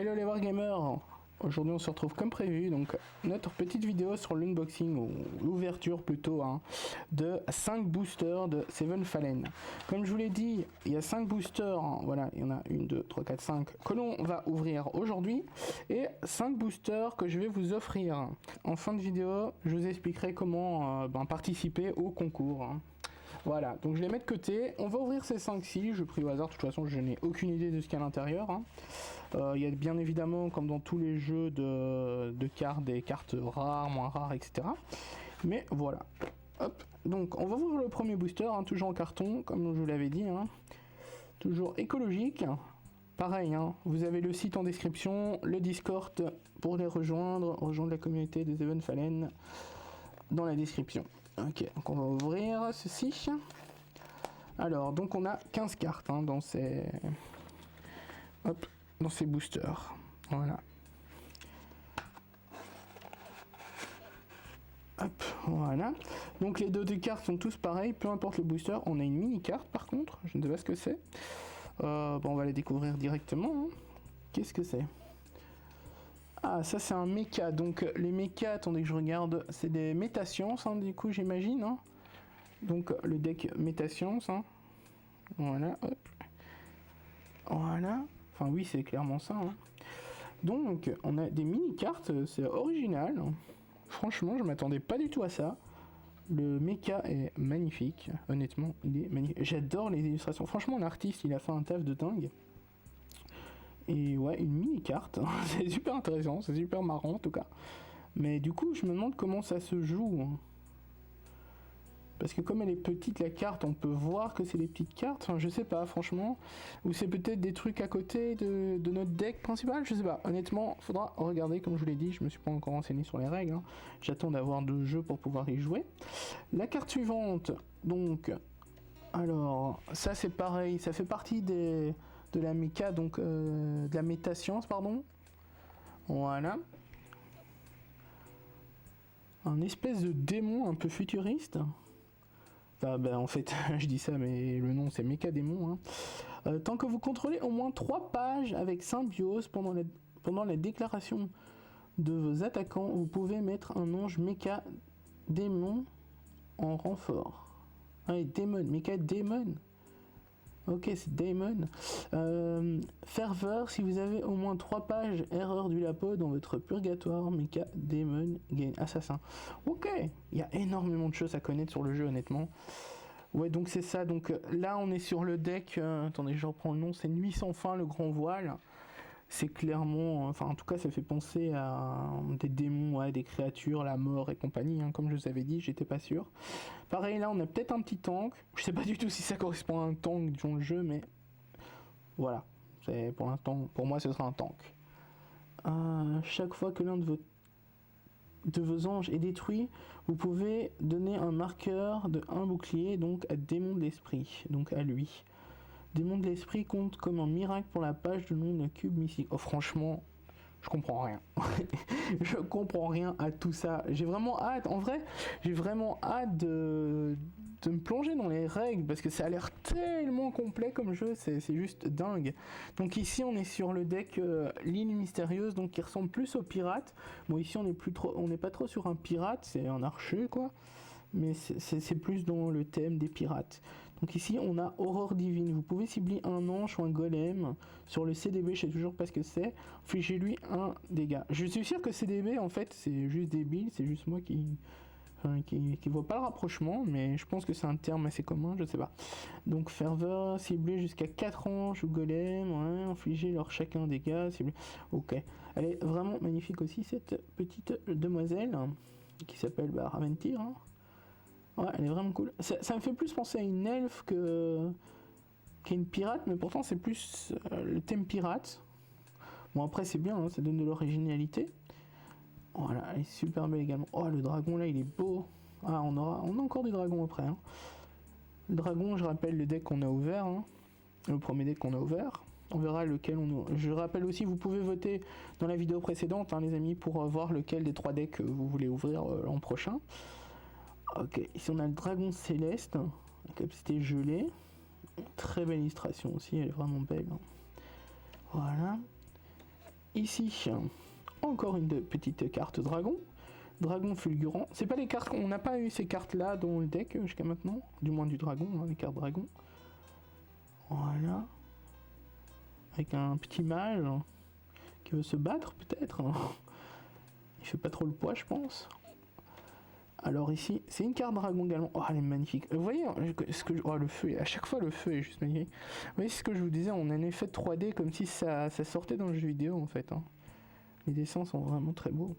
Hello les Wargamers. Aujourd'hui on se retrouve comme prévu, donc notre petite vidéo sur l'unboxing, ou l'ouverture plutôt, de 5 boosters de Seven Fallen. Comme je vous l'ai dit, il y a 5 boosters, voilà, il y en a 1, 2, 3, 4, 5 que l'on va ouvrir aujourd'hui, et 5 boosters que je vais vous offrir. En fin de vidéo, je vous expliquerai comment participer au concours. Voilà, donc je les mets de côté. On va ouvrir ces 5-ci, je pris au hasard, de toute façon je n'ai aucune idée de ce qu'il y a à l'intérieur. Il y a bien évidemment, comme dans tous les jeux de cartes, des cartes rares, moins rares, etc. Mais voilà. Hop, donc on va ouvrir le premier booster, toujours en carton, comme je vous l'avais dit. Toujours écologique. Pareil, vous avez le site en description, le Discord pour les rejoindre la communauté des Seven Fallen dans la description. Ok, donc on va ouvrir ceci. Alors, donc on a 15 cartes dans ces boosters. Voilà. Hop, voilà. Donc les deux cartes sont tous pareils, peu importe le booster. On a une mini carte par contre, je ne sais pas ce que c'est. On va la découvrir directement. Qu'est-ce que c'est? Ah, ça c'est un mecha, donc les mechas, attendez que je regarde, c'est des métasciences, du coup j'imagine. Donc le deck métasciences, voilà, hop. Voilà, enfin oui c'est clairement ça. Donc on a des mini-cartes, c'est original. Franchement je m'attendais pas du tout à ça. Le mecha est magnifique, honnêtement, il est magnifique. J'adore les illustrations, franchement l'artiste il a fait un taf de dingue. Et ouais, une mini carte, c'est super intéressant, c'est super marrant en tout cas. Mais du coup, je me demande comment ça se joue. Parce que comme elle est petite la carte, on peut voir que c'est des petites cartes, enfin je sais pas franchement. Ou c'est peut-être des trucs à côté de notre deck principal, je sais pas. Honnêtement, faudra regarder, comme je vous l'ai dit, je me suis pas encore renseigné sur les règles. J'attends d'avoir 2 jeux pour pouvoir y jouer. La carte suivante, donc... Alors, ça c'est pareil, ça fait partie de la méca, donc de la métascience, pardon. Voilà. Un espèce de démon un peu futuriste. Enfin, en fait, je dis ça, mais le nom c'est méca démon. Tant que vous contrôlez au moins 3 pages avec symbiose pendant la déclaration de vos attaquants, vous pouvez mettre un ange méca démon en renfort. Ah, et Daemon, méca démon. Ok, c'est Daemon. Ferveur, si vous avez au moins 3 pages erreur du lapo dans votre purgatoire, Mecha Daemon Gain Assassin. Ok, il y a énormément de choses à connaître sur le jeu, honnêtement. Ouais, donc c'est ça. Donc là, on est sur le deck. Attendez, je reprends le nom. C'est Nuit sans fin, le grand voile. C'est clairement, enfin en tout cas ça fait penser à des démons, des créatures, la mort et compagnie, comme je vous avais dit, j'étais pas sûr. Pareil là on a peut-être un petit tank, je sais pas du tout si ça correspond à un tank dans le jeu, mais voilà, c'est pour l'instant, pour moi ce sera un tank. Chaque fois que l'un de vos anges est détruit, vous pouvez donner un marqueur de 1 bouclier, donc à démon de l'esprit, donc à lui. Démon de l'esprit compte comme un miracle pour la page de nom d'un cube mystique. Oh franchement, je comprends rien. Je comprends rien à tout ça. J'ai vraiment hâte, en vrai, j'ai vraiment hâte de me plonger dans les règles parce que ça a l'air tellement complet comme jeu, c'est juste dingue. Donc ici on est sur le deck l'île mystérieuse, donc qui ressemble plus au pirate. Bon ici on n'est pas trop sur un pirate, c'est un archer quoi. Mais c'est plus dans le thème des pirates. Donc ici on a Aurore Divine, vous pouvez cibler un ange ou un golem sur le CDB, je sais toujours pas ce que c'est, infligez-lui un dégât. Je suis sûr que CDB en fait c'est juste débile, c'est juste moi qui voit pas le rapprochement, mais je pense que c'est un terme assez commun, je sais pas. Donc ferveur, cibler jusqu'à 4 anges ou golems, infligez leur chacun dégâts, cibler. Ok, elle est vraiment magnifique aussi cette petite demoiselle qui s'appelle Raventir. Ouais, elle est vraiment cool. Ça me fait plus penser à une elfe qu'à une pirate, mais pourtant c'est plus le thème pirate. Bon après c'est bien, ça donne de l'originalité. Voilà, elle est super belle également. Oh le dragon là il est beau. Ah on a encore des dragons après. Le dragon, je rappelle le deck qu'on a ouvert. Le premier deck qu'on a ouvert. On verra lequel on ouvre. Je rappelle aussi, vous pouvez voter dans la vidéo précédente, les amis, pour voir lequel des 3 decks vous voulez ouvrir l'an prochain. Ok, ici on a le dragon céleste, la capacité gelée. Très belle illustration aussi, elle est vraiment belle. Voilà. Ici, encore une petite carte dragon. Dragon fulgurant. C'est pas les cartes, on n'a pas eu ces cartes là dans le deck jusqu'à maintenant. Du moins du dragon, hein, les cartes dragon. Voilà. Avec un petit mage qui veut se battre peut-être. Il fait pas trop le poids je pense. Alors ici, c'est une carte dragon également. Oh, elle est magnifique. Vous voyez, ce que oh, le feu, à chaque fois le feu est juste magnifique. Vous voyez ce que je vous disais, on a un effet de 3D comme si ça sortait dans le jeu vidéo en fait. Hein. Les dessins sont vraiment très beaux.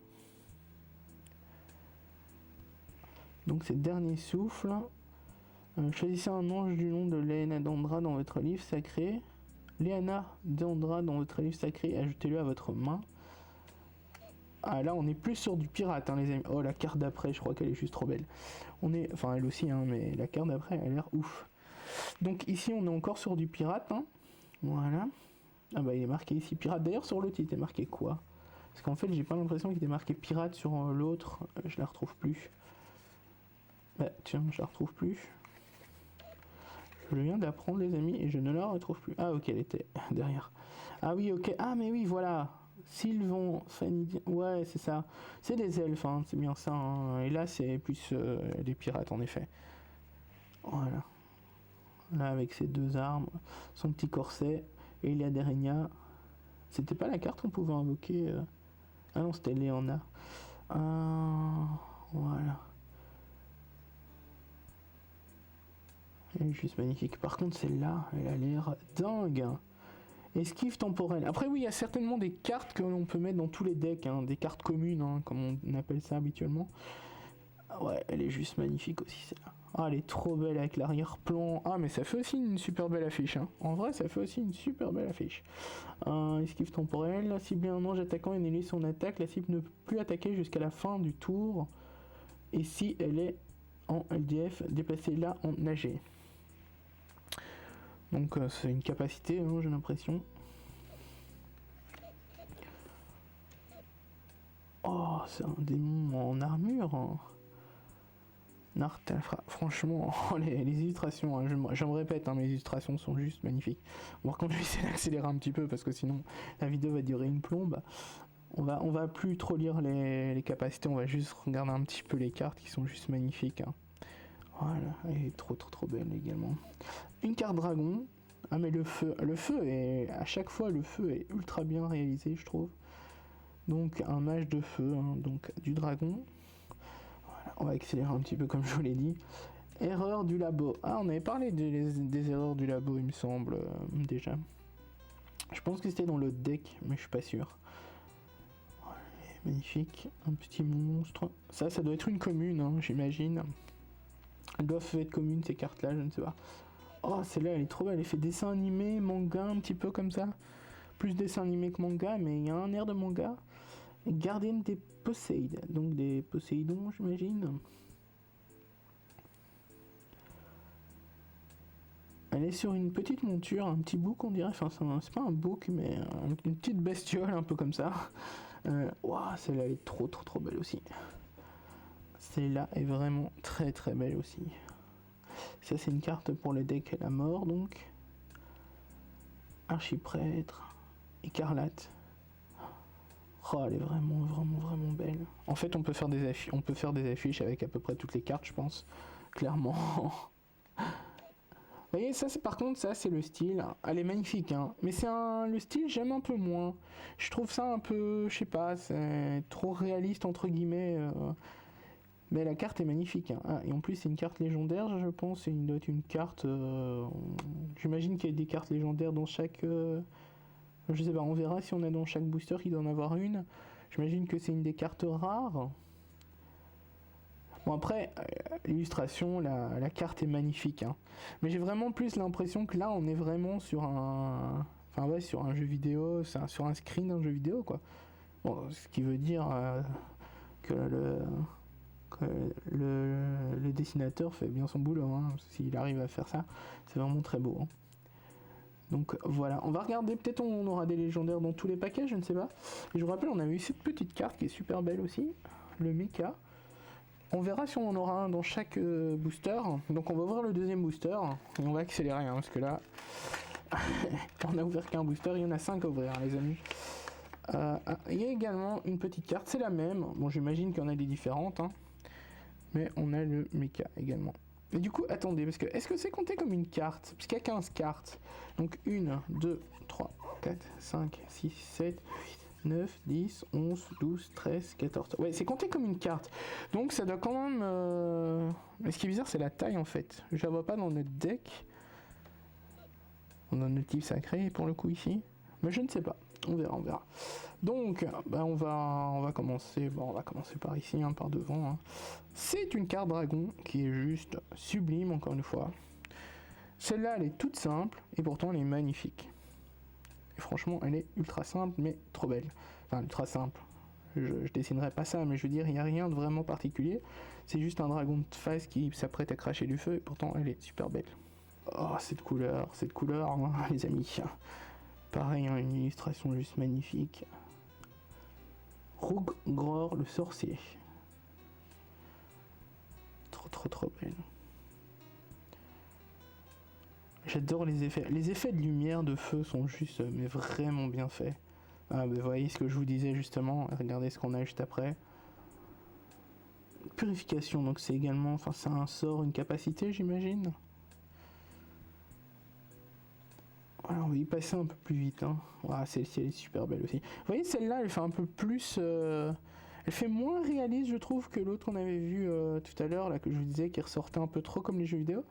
Donc c'est dernier souffle. Choisissez un ange du nom de Léana Dandra dans votre livre sacré. Léana Dandra dans votre livre sacré et ajoutez-le à votre main. Ah là on est plus sur du pirate hein, les amis. Oh la carte d'après je crois qu'elle est juste trop belle. On est, enfin elle aussi hein, mais la carte d'après elle a l'air ouf. Donc ici on est encore sur du pirate hein. Voilà. Ah bah il est marqué ici pirate. D'ailleurs sur l'autre il était marqué quoi? Parce qu'en fait j'ai pas l'impression qu'il était marqué pirate sur l'autre. Je la retrouve plus. Bah tiens je la retrouve plus. Je viens d'apprendre les amis et je ne la retrouve plus. Ah ok elle était derrière. Ah oui ok. Ah mais oui voilà. Sylvan, Fanny, ouais c'est ça, c'est des elfes, hein, c'est bien ça, hein. Et là c'est plus des pirates en effet. Voilà, là avec ses deux armes, son petit corset, et il y a Derenia. C'était pas la carte qu'on pouvait invoquer, ah non c'était Léona. Voilà. Elle est juste magnifique, par contre celle-là, elle a l'air dingue. Esquive temporelle. Après oui, il y a certainement des cartes que l'on peut mettre dans tous les decks, hein, des cartes communes, hein, comme on appelle ça habituellement. Ah ouais, elle est juste magnifique aussi celle-là. Ah, elle est trop belle avec l'arrière-plan. Ah, mais ça fait aussi une super belle affiche. Hein. En vrai, ça fait aussi une super belle affiche. Esquive temporelle. Cibler un ange attaquant et annuler son attaque. La cible ne peut plus attaquer jusqu'à la fin du tour. Et si elle est en LDF, déplacez-la en AG. Donc c'est une capacité, hein, j'ai l'impression. Oh, c'est un démon en armure. Hein. Franchement, les illustrations, hein, je me répète, hein, mes illustrations sont juste magnifiques. Bon, par contre, je vais essayer d'accélérer un petit peu parce que sinon la vidéo va durer une plombe. On va plus trop lire les capacités, on va juste regarder un petit peu les cartes qui sont juste magnifiques. Hein. Voilà, elle est trop belle également. Une carte dragon. Ah mais le feu est, à chaque fois le feu est ultra bien réalisé je trouve. Donc un mage de feu, hein, donc du dragon. Voilà, on va accélérer un petit peu comme je vous l'ai dit. Erreur du labo. Ah on avait parlé des erreurs du labo il me semble déjà. Je pense que c'était dans le deck mais je suis pas sûr. Voilà, magnifique, un petit monstre. Ça doit être une commune hein, j'imagine. Elles doivent être communes ces cartes là, je ne sais pas. Oh, celle-là, elle est trop belle. Elle fait dessin animé, manga, un petit peu comme ça. Plus dessin animé que manga, mais il y a un air de manga. Gardienne des Poséides. Donc des Poséidons, j'imagine. Elle est sur une petite monture, un petit bouc, on dirait. Enfin, c'est pas un bouc, mais une petite bestiole, un peu comme ça. Wow, celle-là, elle est trop belle aussi. Celle-là est vraiment très belle aussi. Ça c'est une carte pour le deck la mort donc. Archiprêtre. Écarlate. Oh elle est vraiment belle. En fait on peut faire des affiches avec à peu près toutes les cartes je pense. Clairement. Vous voyez ça c'est par contre ça c'est le style. Elle est magnifique hein. Mais c'est le style j'aime un peu moins. Je trouve ça un peu, je sais pas, c'est trop réaliste entre guillemets. Mais la carte est magnifique. Hein. Ah, et en plus, c'est une carte légendaire, je pense. Il doit être une carte. J'imagine qu'il y a des cartes légendaires dans chaque. Je sais pas, on verra si on a dans chaque booster qu'il doit en avoir une. J'imagine que c'est une des cartes rares. Bon, après, l'illustration, la carte est magnifique. Hein. Mais j'ai vraiment plus l'impression que là, on est vraiment sur un. Enfin, ouais, sur un jeu vidéo, sur un screen d'un jeu vidéo, quoi. Bon, ce qui veut dire que le dessinateur fait bien son boulot, hein. S'il arrive à faire ça, c'est vraiment très beau. Hein. Donc voilà, on va regarder, peut-être on aura des légendaires dans tous les paquets, je ne sais pas. Et je vous rappelle, on a eu cette petite carte qui est super belle aussi, le Mecha. On verra si on en aura un dans chaque booster. Donc on va ouvrir le deuxième booster, et on va accélérer, hein, parce que là, on a ouvert qu'un booster, il y en a 5 à ouvrir, les amis. Il y a également une petite carte, c'est la même. Bon, j'imagine qu'il y en a des différentes, hein. Mais on a le mecha également. Et du coup, attendez, parce que est-ce que c'est compté comme une carte? Parce qu'il y a 15 cartes. Donc 1, 2, 3, 4, 5, 6, 7, 8, 9, 10, 11, 12, 13, 14. Ouais, c'est compté comme une carte. Donc ça doit quand même... Mais ce qui est bizarre, c'est la taille en fait. Je la vois pas dans notre deck. On a notre type sacré pour le coup ici. Mais je ne sais pas. On verra, on verra. Donc, bah on va commencer. Bon, on va commencer par ici, hein, par devant. Hein. C'est une carte dragon qui est juste sublime, encore une fois. Celle-là, elle est toute simple et pourtant elle est magnifique. Et franchement, elle est ultra simple, mais trop belle. Enfin, ultra simple. Je dessinerai pas ça, mais je veux dire, il n'y a rien de vraiment particulier. C'est juste un dragon de face qui s'apprête à cracher du feu et pourtant elle est super belle. Oh, cette couleur, hein, les amis. Pareil, hein, une illustration juste magnifique. Rougror le sorcier. Trop belle. J'adore les effets. Les effets de lumière, de feu sont juste, mais vraiment bien faits. Ah, bah, vous voyez ce que je vous disais justement. Regardez ce qu'on a juste après. Purification, donc c'est également, enfin, c'est un sort, une capacité, j'imagine. Alors, on va y passer un peu plus vite. Hein. Ah, celle-ci, elle est super belle aussi. Vous voyez, celle-là, elle fait un peu plus... Elle fait moins réaliste, je trouve, que l'autre qu'on avait vu tout à l'heure, là, que je vous disais, qui ressortait un peu trop comme les jeux vidéo.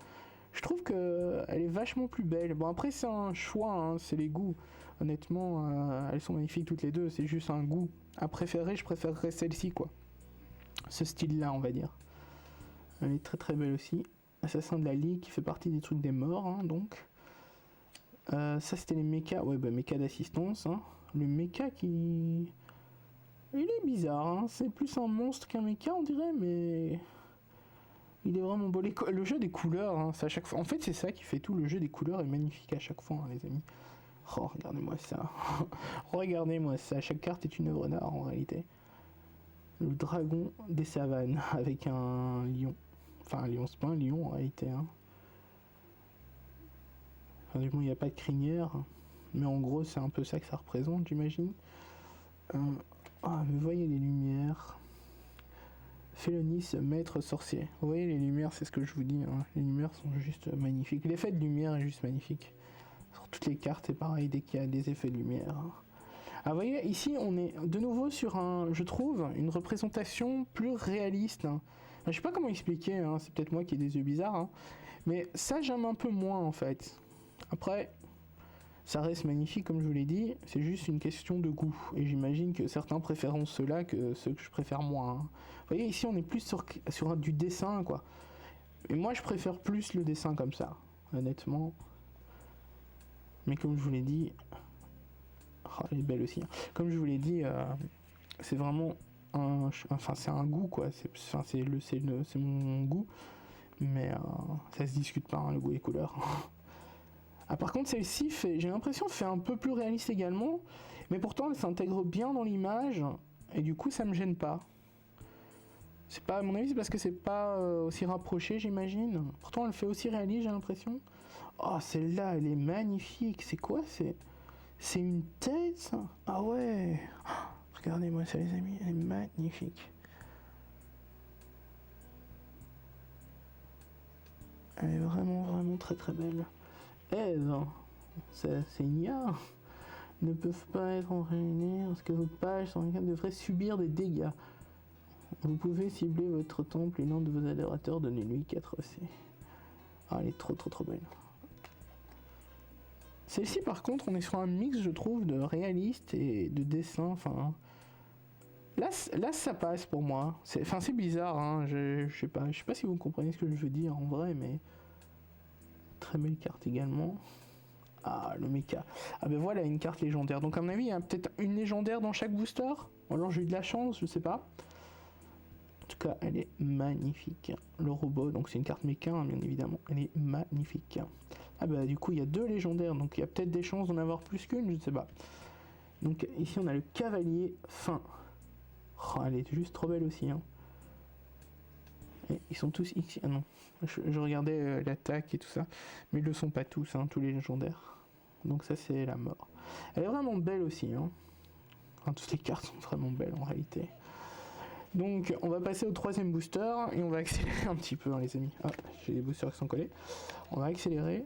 Je trouve qu'elle est vachement plus belle. Bon, après, c'est un choix, hein, c'est les goûts. Honnêtement, elles sont magnifiques toutes les deux, c'est juste un goût. À préférer, je préférerais celle-ci, quoi. Ce style-là, on va dire. Elle est très belle aussi. Assassin de la Ligue, qui fait partie des trucs des morts, hein, donc... ça c'était les mechas, ouais bah mecha d'assistance, hein. Le mecha qui... Il est bizarre, hein. C'est plus un monstre qu'un mecha on dirait, mais... Il est vraiment beau. Le jeu des couleurs, hein, c'est à chaque fois... En fait c'est ça qui fait tout, le jeu des couleurs est magnifique à chaque fois, hein, les amis. Oh, regardez-moi ça. Regardez-moi ça, chaque carte est une œuvre d'art en réalité. Le dragon des savanes, avec un lion. Enfin un lion, c'est pas un lion en réalité, hein. Enfin, du moins, il n'y a pas de crinière, mais en gros, c'est un peu ça que ça représente, j'imagine. Ah, mais vous voyez les lumières. Félonis, maître sorcier. Vous voyez les lumières, c'est ce que je vous dis. Hein. Les lumières sont juste magnifiques. L'effet de lumière est juste magnifique. Sur toutes les cartes, c'est pareil dès qu'il y a des effets de lumière. Ah, vous voyez, ici, on est de nouveau sur un, je trouve, une représentation plus réaliste. Hein. Je sais pas comment expliquer, hein. C'est peut-être moi qui ai des yeux bizarres. Hein. Mais ça, j'aime un peu moins, en fait. Après, ça reste magnifique comme je vous l'ai dit, c'est juste une question de goût. Et j'imagine que certains préféreront ceux-là que ceux que je préfère moins. Hein. Vous voyez, ici on est plus sur du dessin, quoi. Et moi je préfère plus le dessin comme ça, honnêtement. Mais comme je vous l'ai dit... Oh, elle est belle aussi. Hein. Comme je vous l'ai dit, c'est vraiment un... Enfin, c'est un goût, quoi. C'est mon goût. Mais ça se discute pas, hein, le goût et les couleurs. Ah, par contre, celle-ci, j'ai l'impression, fait un peu plus réaliste également, mais pourtant, elle s'intègre bien dans l'image, et du coup, ça me gêne pas. C'est pas, à mon avis, c'est parce que c'est pas aussi rapproché, j'imagine. Pourtant, elle fait aussi réaliste, j'ai l'impression. Oh, celle-là, elle est magnifique. C'est quoi? C'est une tête, ça? Ah ouais. Oh, regardez-moi ça, les amis, elle est magnifique. Elle est vraiment très belle. Eve, c'est Nia, ne peuvent pas être réunis parce que vos pages sur lesquelles devraient subir des dégâts. Vous pouvez cibler votre temple et l'un de vos adorateurs, donnez-lui 4C. Ah, elle est trop belle. Celle-ci, par contre, on est sur un mix, je trouve, de réaliste et de dessin. Enfin, là ça passe pour moi. C'est bizarre, hein. Je sais pas si vous comprenez ce que je veux dire en vrai, mais très belle carte également. Ah, le mecha. Ah ben voilà, une carte légendaire. Donc à mon avis, il y a peut-être une légendaire dans chaque booster. Ou alors j'ai eu de la chance, je sais pas. En tout cas, elle est magnifique. Le robot, donc c'est une carte mecha, hein, bien évidemment. Elle est magnifique. Ah bah du coup, il y a deux légendaires. Donc il y a peut-être des chances d'en avoir plus qu'une, je ne sais pas. Donc ici, on a le cavalier fin. Oh, elle est juste trop belle aussi. Hein. Et ils sont tous X. Ah non. Je regardais l'attaque et tout ça. Mais ils le sont pas tous, hein, tous les légendaires. Donc ça c'est la mort. Elle est vraiment belle aussi. Hein. Enfin, toutes les cartes sont vraiment belles en réalité. Donc on va passer au troisième booster et on va accélérer un petit peu hein, les amis. Ah, j'ai des boosters qui sont collés. On va accélérer.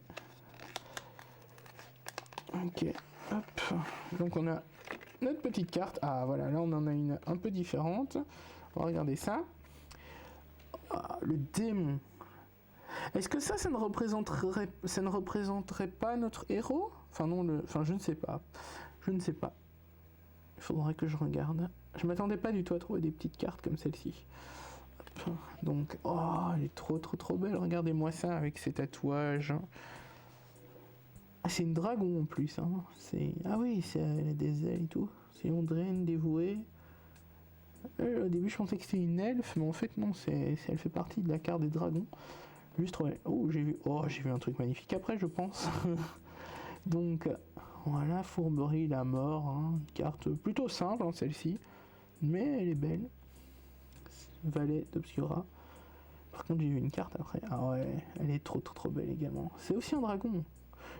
Ok, hop. Donc on a notre petite carte. Ah voilà, là on en a une un peu différente. On va regarder ça. Ah, le démon. Est-ce que ça ne représenterait pas notre héros? Enfin non, enfin je ne sais pas. Je ne sais pas. Il faudrait que je regarde. Je m'attendais pas du tout à trouver des petites cartes comme celle-ci. Donc, oh, elle est trop belle. Regardez-moi ça avec ses tatouages. Ah, c'est une dragon en plus. Hein. Ah oui, elle a des ailes et tout. C'est Ondrenne dévouée. Au début, je pensais que c'était une elfe, mais en fait, non, elle fait partie de la carte des dragons. Juste, ouais. Oh, j'ai vu un truc magnifique après, je pense. Donc, voilà, Fourberie, la mort. Hein. Une carte plutôt simple, hein, celle-ci. Mais elle est belle. Valet d'Obscura. Par contre, j'ai vu une carte après. Ah ouais, elle est trop belle également. C'est aussi un dragon.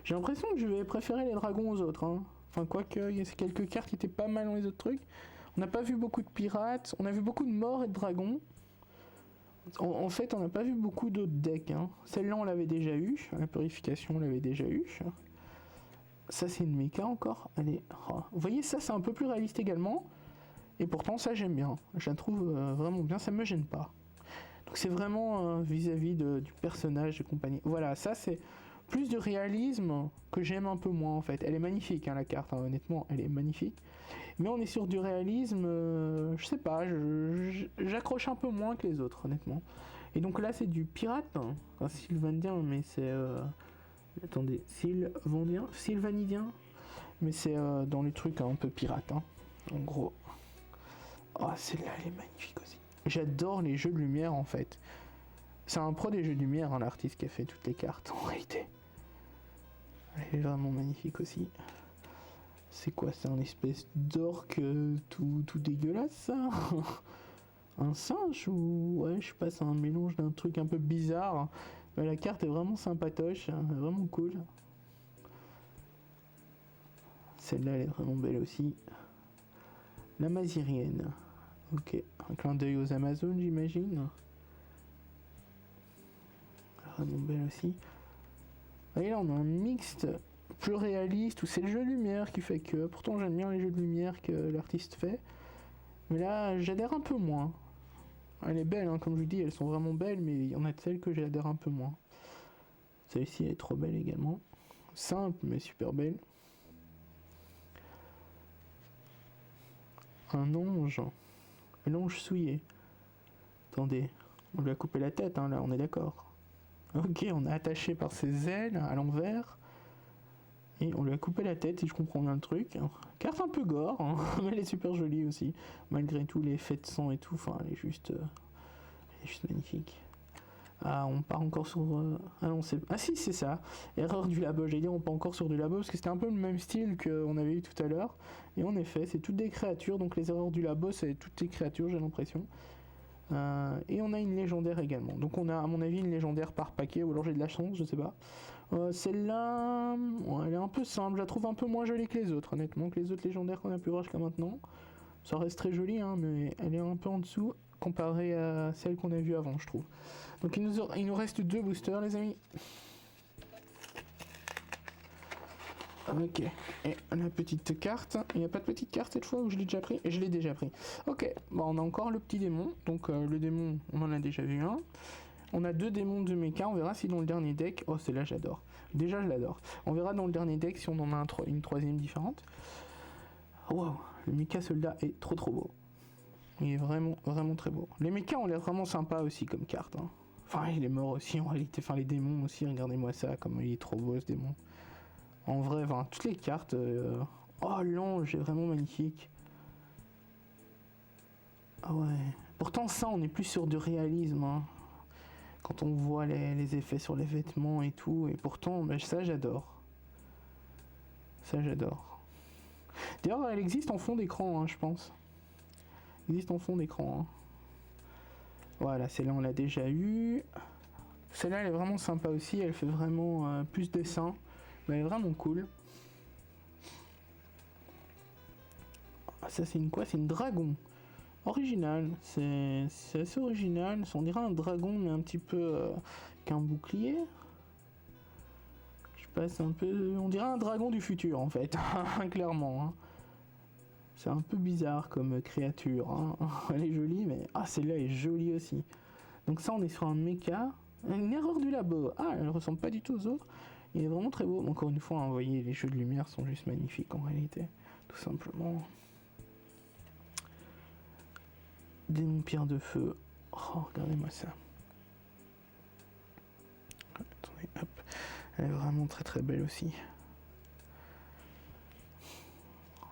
J'ai l'impression que je vais préférer les dragons aux autres. Hein. Enfin, quoique, il y a quelques cartes qui étaient pas mal dans les autres trucs. On n'a pas vu beaucoup de pirates. On a vu beaucoup de morts et de dragons. En fait, on n'a pas vu beaucoup d'autres decks. Hein. Celle-là, on l'avait déjà eu. La purification, on l'avait déjà eu. Ça, c'est une méca encore. Allez. Oh. Vous voyez, ça, c'est un peu plus réaliste également. Et pourtant, ça, j'aime bien. Je la trouve vraiment bien. Ça me gêne pas. Donc, c'est vraiment vis-à-vis du personnage et compagnie. Voilà, ça, c'est plus de réalisme que j'aime un peu moins, en fait. Elle est magnifique, hein, la carte. Hein, honnêtement, elle est magnifique. Mais on est sur du réalisme, je sais pas, j'accroche un peu moins que les autres, honnêtement. Et donc là, c'est du pirate, hein. Enfin, sylvanidien, mais c'est... Attendez, sylvanidien, mais c'est dans les trucs un peu pirates, hein, en gros. Oh, celle-là, elle est magnifique aussi. J'adore les jeux de lumière, en fait. C'est un pro des jeux de lumière, hein, l'artiste qui a fait toutes les cartes, en réalité. Elle est vraiment magnifique aussi. C'est quoi, c'est un espèce d'orque tout dégueulasse, ça? Un singe ou... Ouais, je sais pas, c'est un mélange d'un truc un peu bizarre. Mais la carte est vraiment sympatoche, hein, vraiment cool. Celle-là, elle est vraiment belle aussi. La Masirienne. Ok, un clin d'œil aux Amazones, j'imagine. Vraiment belle aussi. Et là, on a un mixte plus réaliste, où c'est le jeu de lumière qui fait que... Pourtant, j'aime bien les jeux de lumière que l'artiste fait. Mais là, j'adhère un peu moins. Elle est belle, hein, comme je vous dis, elles sont vraiment belles, mais il y en a de celles que j'adhère un peu moins. Celle-ci, elle est trop belle également. Simple, mais super belle. Un ange. L'ange souillé. Attendez, on lui a coupé la tête, hein, là, on est d'accord. Ok, on est attaché par ses ailes à l'envers. Et on lui a coupé la tête, si je comprends bien le truc. Carte un peu gore, hein, mais elle est super jolie aussi. Malgré tous les effets de sang et tout, enfin, elle est juste magnifique. Ah, on part encore sur... Ah non, c'est... Ah si, c'est ça. Erreur du labo. J'ai dit on part encore sur du labo, parce que c'était un peu le même style qu'on avait eu tout à l'heure. Et en effet, c'est toutes des créatures, donc les erreurs du labo, c'est toutes les créatures, j'ai l'impression. Et on a une légendaire également. Donc on a, à mon avis, une légendaire par paquet, ou alors j'ai de la chance, je sais pas. Celle-là, ouais, elle est un peu simple, je la trouve un peu moins jolie que les autres, honnêtement, que les autres légendaires qu'on a pu voir jusqu'à maintenant. Ça reste très joli, hein, mais elle est un peu en dessous comparée à celle qu'on a vue avant, je trouve. Donc il nous reste 2 boosters, les amis. Ok, et la petite carte. Il n'y a pas de petite carte cette fois, ou je l'ai déjà pris? Et je l'ai déjà pris. Ok, bon, on a encore le petit démon. Donc le démon, on en a déjà vu un. On a 2 démons de mecha, on verra si dans le dernier deck... Oh, celle-là, j'adore. Déjà, je l'adore. On verra dans le dernier deck si on en a une troisième différente. Wow, le mecha soldat est trop beau. Il est vraiment très beau. Les mechas ont l'air vraiment sympas aussi comme carte. Hein. Enfin, il est mort aussi en réalité. Enfin, les démons aussi, regardez-moi ça, comme il est trop beau ce démon. En vrai, enfin, toutes les cartes... Oh, l'ange est vraiment magnifique. Ah ouais. Pourtant, ça, on est plus sur du réalisme, hein. Quand on voit les effets sur les vêtements et tout, et pourtant, bah, ça j'adore. Ça j'adore. D'ailleurs, elle existe en fond d'écran, hein, je pense. Elle existe en fond d'écran. Hein. Voilà, celle-là on l'a déjà eu. Celle-là elle est vraiment sympa aussi, elle fait vraiment plus dessin. Mais elle est vraiment cool. Ah, ça c'est une quoi? C'est une dragon. Original, c'est assez original. On dirait un dragon, mais un petit peu qu'un bouclier. Je passe un peu. On dirait un dragon du futur en fait, clairement. Hein. C'est un peu bizarre comme créature. Hein. Elle est jolie, mais. Ah, celle-là est jolie aussi. Donc, ça, on est sur un mecha. Une erreur du labo. Ah, elle ressemble pas du tout aux autres. Il est vraiment très beau. Encore une fois, hein, vous voyez, les jeux de lumière sont juste magnifiques en réalité. Tout simplement. Démon pierre de feu. Oh, regardez-moi ça. Attendez, hop. Elle est vraiment très très belle aussi.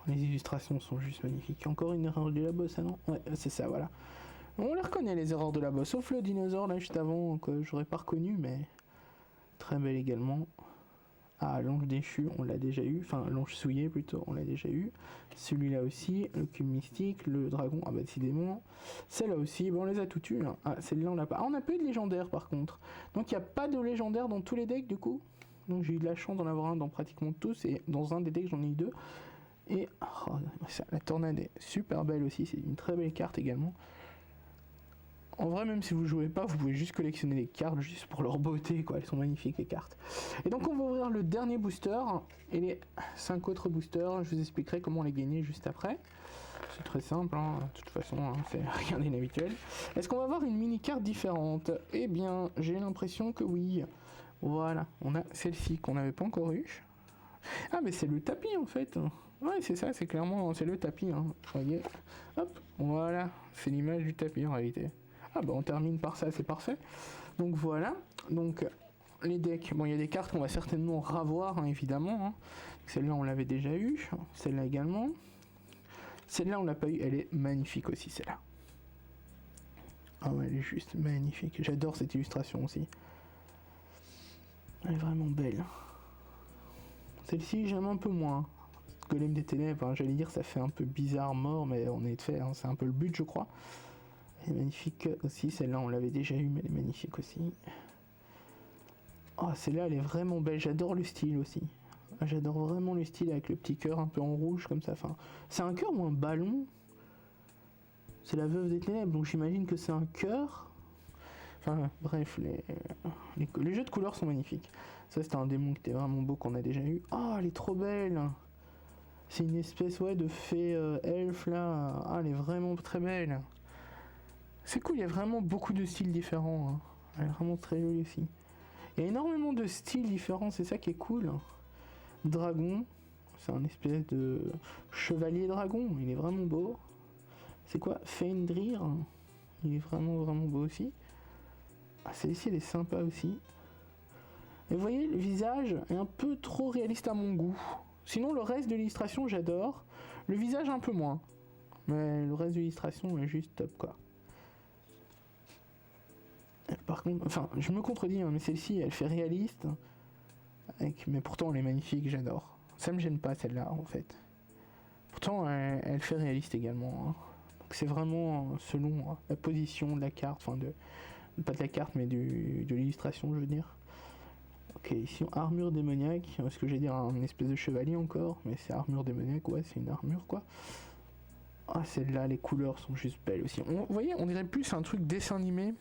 Les illustrations sont juste magnifiques. Encore une erreur du labo, ça non? Ouais, c'est ça, voilà. On les reconnaît les erreurs de labo, sauf le dinosaure là juste avant que j'aurais pas reconnu, mais très belle également. Ah, l'ange déchu, on l'a déjà eu. Enfin, l'ange souillé plutôt, on l'a déjà eu. Celui-là aussi, le cube mystique, le dragon, ah bah décidément. Celle-là aussi, bon, on les a toutes eues. Hein. Ah, celle-là, on l'a pas. Ah, on a pas eu de légendaire par contre. Donc, il n'y a pas de légendaire dans tous les decks du coup. Donc, j'ai eu de la chance d'en avoir un dans pratiquement tous. Et dans un des decks, j'en ai eu deux. Et oh, ça, la tornade est super belle aussi. C'est une très belle carte également. En vrai, même si vous jouez pas, vous pouvez juste collectionner les cartes juste pour leur beauté, quoi. Elles sont magnifiques les cartes. Et donc on va ouvrir le dernier booster et les 5 autres boosters. Je vous expliquerai comment les gagner juste après. C'est très simple, hein. De toute façon, hein, c'est rien d'inhabituel. Est-ce qu'on va avoir une mini carte différente? Eh bien, j'ai l'impression que oui. Voilà, on a celle-ci qu'on n'avait pas encore eue. Ah, mais c'est le tapis en fait. Ouais, c'est ça, c'est clairement c'est le tapis. Hein. Vous voyez, hop, voilà, c'est l'image du tapis en réalité. Ah bah on termine par ça, c'est parfait. Donc voilà, donc les decks, bon il y a des cartes qu'on va certainement revoir hein, évidemment. Hein. Celle-là on l'avait déjà eu, celle-là également. Celle-là on l'a pas eu, elle est magnifique aussi celle-là. Ah ouais, elle est juste magnifique, j'adore cette illustration aussi. Elle est vraiment belle. Celle-ci j'aime un peu moins. Golem des ténèbres, hein, j'allais dire ça fait un peu bizarre mort, mais on est de fait, hein, c'est un peu le but je crois. Elle est magnifique aussi, celle-là on l'avait déjà eu mais elle est magnifique aussi. Oh celle-là elle est vraiment belle, j'adore le style aussi. J'adore vraiment le style avec le petit cœur un peu en rouge comme ça. Enfin, c'est un cœur ou un ballon? C'est la veuve des ténèbres donc j'imagine que c'est un cœur. Enfin bref, les jeux de couleurs sont magnifiques. Ça c'était un démon qui était vraiment beau qu'on a déjà eu. Oh elle est trop belle. C'est une espèce ouais, de fée elfe là. Ah elle est vraiment très belle. C'est cool, il y a vraiment beaucoup de styles différents. Hein. Elle est vraiment très jolie aussi. Il y a énormément de styles différents, c'est ça qui est cool. Dragon, c'est un espèce de chevalier dragon, il est vraiment beau. C'est quoi? Fenrir, il est vraiment vraiment beau aussi. Ah, celle-ci elle est sympa aussi. Et vous voyez, le visage est un peu trop réaliste à mon goût. Sinon le reste de l'illustration j'adore. Le visage un peu moins. Mais le reste de l'illustration est juste top quoi. Par contre, enfin, je me contredis, hein, mais celle-ci, elle fait réaliste. Mais pourtant, elle est magnifique, j'adore. Ça me gêne pas, celle-là, en fait. Pourtant, elle fait réaliste également. Hein. Donc, c'est vraiment selon la position de la carte, enfin, pas de la carte, mais de l'illustration, je veux dire. Ok, ici, armure démoniaque. Est-ce que j'ai dire un espèce de chevalier encore? Mais c'est armure démoniaque, ouais, c'est une armure, quoi. Ah, celle-là, les couleurs sont juste belles aussi. Vous voyez, on dirait plus un truc dessin animé.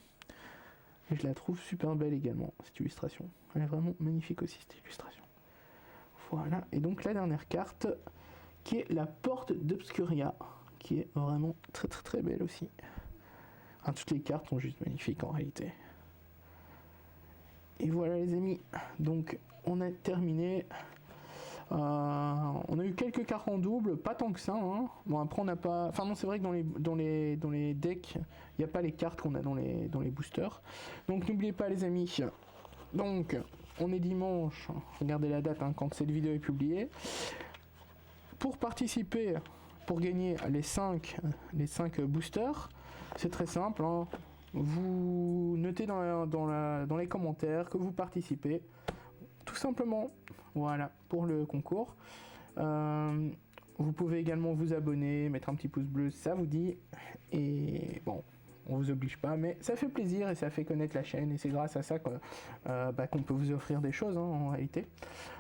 Et je la trouve super belle également, cette illustration. Elle est vraiment magnifique aussi, cette illustration. Voilà, et donc la dernière carte, qui est la porte d'Obscuria, qui est vraiment très très très belle aussi. Hein, toutes les cartes sont juste magnifiques en réalité. Et voilà les amis, donc on a terminé. On a eu quelques cartes en double, pas tant que ça. Hein. Bon après on n'a pas. Enfin non c'est vrai que dans les decks, il n'y a pas les cartes qu'on a dans les boosters. Donc n'oubliez pas les amis. Donc on est dimanche. Regardez la date hein, quand cette vidéo est publiée. Pour participer, pour gagner les 5 boosters, c'est très simple. Hein. Vous notez dans les commentaires que vous participez. Tout simplement. Voilà, pour le concours. Vous pouvez également vous abonner, mettre un petit pouce bleu, ça vous dit. Et bon, on vous oblige pas, mais ça fait plaisir et ça fait connaître la chaîne. Et c'est grâce à ça qu'on peut vous offrir des choses hein, en réalité.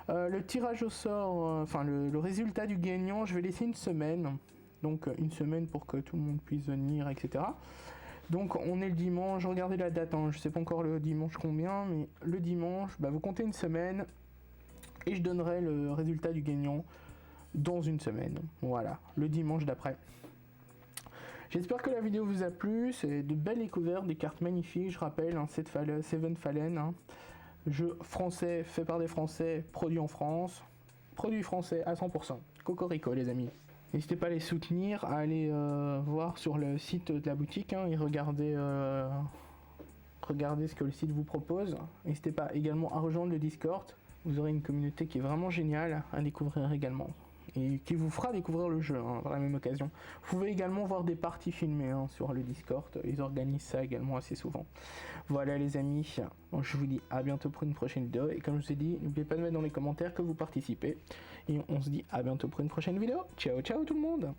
Le tirage au sort, enfin le résultat du gagnant, je vais laisser une semaine. Donc une semaine pour que tout le monde puisse venir, etc. Donc on est le dimanche, regardez la date, hein, je sais pas encore le dimanche combien, mais le dimanche, vous comptez une semaine et je donnerai le résultat du gagnant dans une semaine. Voilà, le dimanche d'après. J'espère que la vidéo vous a plu, c'est de belles découvertes, des cartes magnifiques, je rappelle, hein, Seven Fallen, hein, jeu français fait par des Français, produit en France, produit français à 100%. Cocorico les amis. N'hésitez pas à les soutenir, à aller voir sur le site de la boutique hein, et regardez ce que le site vous propose. N'hésitez pas également à rejoindre le Discord, vous aurez une communauté qui est vraiment géniale à découvrir également. Et qui vous fera découvrir le jeu hein, par la même occasion. Vous pouvez également voir des parties filmées hein, sur le Discord, ils organisent ça également assez souvent. Voilà les amis, je vous dis à bientôt pour une prochaine vidéo, et comme je vous ai dit, n'oubliez pas de mettre dans les commentaires que vous participez, et on se dit à bientôt pour une prochaine vidéo. Ciao ciao tout le monde.